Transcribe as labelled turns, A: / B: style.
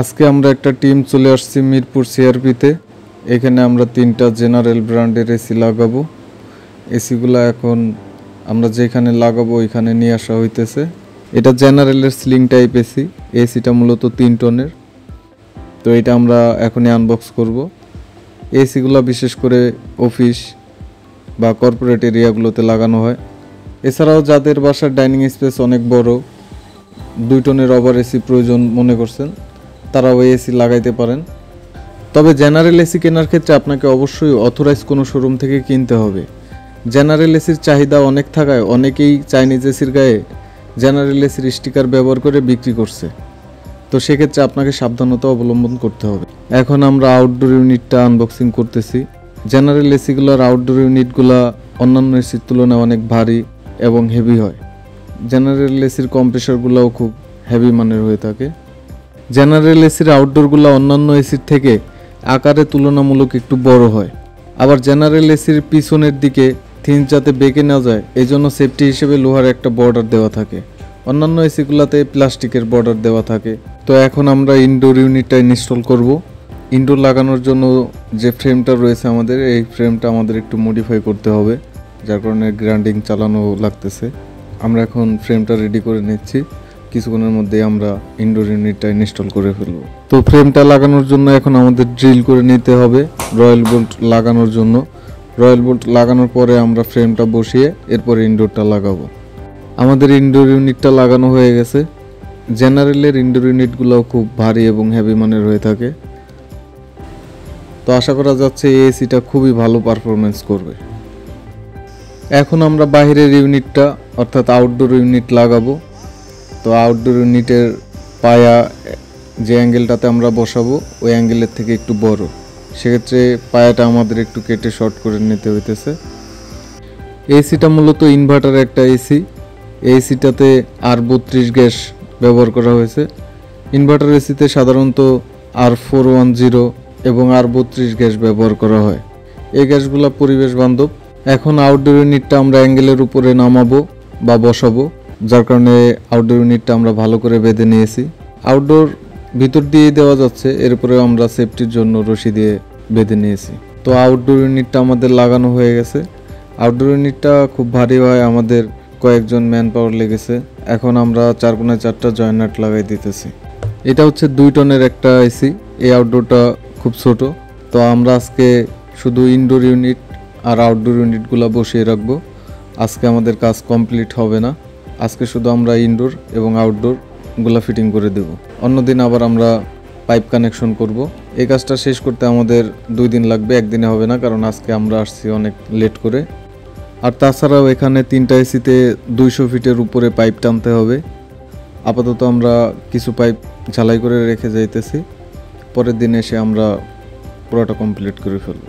A: আজকে আমরা একটা টিম চলে আসছি মিরপুর সিআরপিতে। এখানে আমরা 3টা জেনারেল ব্র্যান্ডের এসি লাগাবো। এসিগুলো এখন আমরা যেখানে লাগাবো ওইখানে নিয়ে আসা হইতেছে। এটা জেনারেলের স্লিং টাইপ এসি। এসিটা মূলত 3 টনের। তো এটা আমরা এখনই আনবক্স করব। এসিগুলো বিশেষ করে অফিস বা কর্পোরেট এরিয়াগুলোতে লাগানো হয়। এছাড়াও যাদের বাসার ডাইনিং স্পেস অনেক বড়, 2 টনের ওভার এসি প্রয়োজন মনে করছেন, তারা ওই এসি লাগাইতে পারেন। তবে জেনারেল এসি কেনার ক্ষেত্রে আপনাকে অবশ্যই অথরাইজ কোনো শোরুম থেকে কিনতে হবে। জেনারেল এসির চাহিদা অনেক থাকায় অনেকেই চাইনিজ এসির গায়ে জেনারেল এসির স্টিকার ব্যবহার করে বিক্রি করছে। তো সেক্ষেত্রে আপনাকে সাবধানতা অবলম্বন করতে হবে। এখন আমরা আউটডোর ইউনিটটা আনবক্সিং করতেছি। জেনারেল এসিগুলোর আউটডোর ইউনিটগুলো অন্যান্য এসির তুলনায় অনেক ভারী এবং হেভি হয়। জেনারেল এসির কম্প্রেসারগুলোও খুব হেভি মানের হয়ে থাকে। জেনারেল এসির আউটডোরগুলো অন্যান্য এসির থেকে আকারে তুলনামূলক একটু বড় হয়। আবার জেনারেল এসির পিছনের দিকে থিন যাতে বেঁকে না যায় এই জন্য সেফটি হিসেবে লোহার একটা বর্ডার দেওয়া থাকে। অন্যান্য এসিগুলোতে প্লাস্টিকের বর্ডার দেওয়া থাকে। তো এখন আমরা ইনডোর ইউনিটটা ইনস্টল করব। ইনডোর লাগানোর জন্য যে ফ্রেমটা রয়েছে আমাদের, এই ফ্রেমটা আমাদের একটু মডিফাই করতে হবে, যার কারণে গ্রাইন্ডিং চালানো লাগতেছে। আমরা এখন ফ্রেমটা রেডি করে নিচ্ছি। কিছুক্ষণের মধ্যেই আমরা ইনডোর ইউনিটটা ইনস্টল করে ফেলব। তো ফ্রেমটা লাগানোর জন্য এখন আমাদের ড্রিল করে নিতে হবে রয়্যাল বোল্ট লাগানোর জন্য। রয়্যাল বোল্ট লাগানোর পরে আমরা ফ্রেমটা বসিয়ে এরপরে ইনডোরটা লাগাবো। আমাদের ইনডোর ইউনিটটা লাগানো হয়ে গেছে। জেনারেলের ইনডোর ইউনিটগুলোও খুব ভারী এবং হেভি মানের হয়ে থাকে। তো আশা করা যাচ্ছে এই এসিটা খুবই ভালো পারফরমেন্স করবে। এখন আমরা বাইরের ইউনিটটা অর্থাৎ আউটডোর ইউনিট লাগাবো। তো আউটডোর ইউনিটের পায়া যে অ্যাঙ্গেলটাতে আমরা বসাবো ওই অ্যাঙ্গেলের থেকে একটু বড়, সেক্ষেত্রে পায়াটা আমাদের একটু কেটে শর্ট করে নিতে হইতেছে। এসিটা মূলত ইনভার্টার একটা এসি। এসিটাতে R32 গ্যাস ব্যবহার করা হয়েছে। ইনভার্টার এসিতে সাধারণত R410 এবং R32 গ্যাস ব্যবহার করা হয়। এই গ্যাসগুলো পরিবেশ বান্ধব। এখন আউটডোর ইউনিটটা আমরা অ্যাঙ্গেলের উপরে নামাবো বা বসাবো, যার কারণে আউটডোর ইউনিটটা আমরা ভালো করে বেঁধে নিয়েছি। আউটডোর ভিতর দিয়ে দেওয়া যাচ্ছে, এরপরে আমরা সেফটির জন্য রশি দিয়ে বেঁধে নিয়েছি। তো আউটডোর ইউনিটটা আমাদের লাগানো হয়ে গেছে। আউটডোর ইউনিটটা খুব ভারী হয়, আমাদের কয়েকজন ম্যান পাওয়ার লেগেছে। এখন আমরা 4 জয়েন্ট নাট লাগাই দিতেছি। এটা হচ্ছে 2 টনের একটা এসি। এই আউটডোরটা খুব ছোট। তো আমরা আজকে শুধু ইনডোর ইউনিট আর আউটডোর ইউনিটগুলো বসিয়ে রাখবো। আজকে আমাদের কাজ কমপ্লিট হবে না। আজকে শুধু আমরা ইনডোর এবং আউটডোরগুলো ফিটিং করে দেব। অন্যদিন আবার আমরা পাইপ কানেকশন করব। এই কাজটা শেষ করতে আমাদের 2 দিন লাগবে, একদিনে হবে না, কারণ আজকে আমরা আসছি অনেক লেট করে। আর তাছাড়াও এখানে 3টা এসিতে 200 ফিটের উপরে পাইপ টানতে হবে। আপাতত আমরা কিছু পাইপ ঝালাই করে রেখে যাইতেছি, পরের দিন এসে আমরা পুরোটা কমপ্লিট করে ফেলব।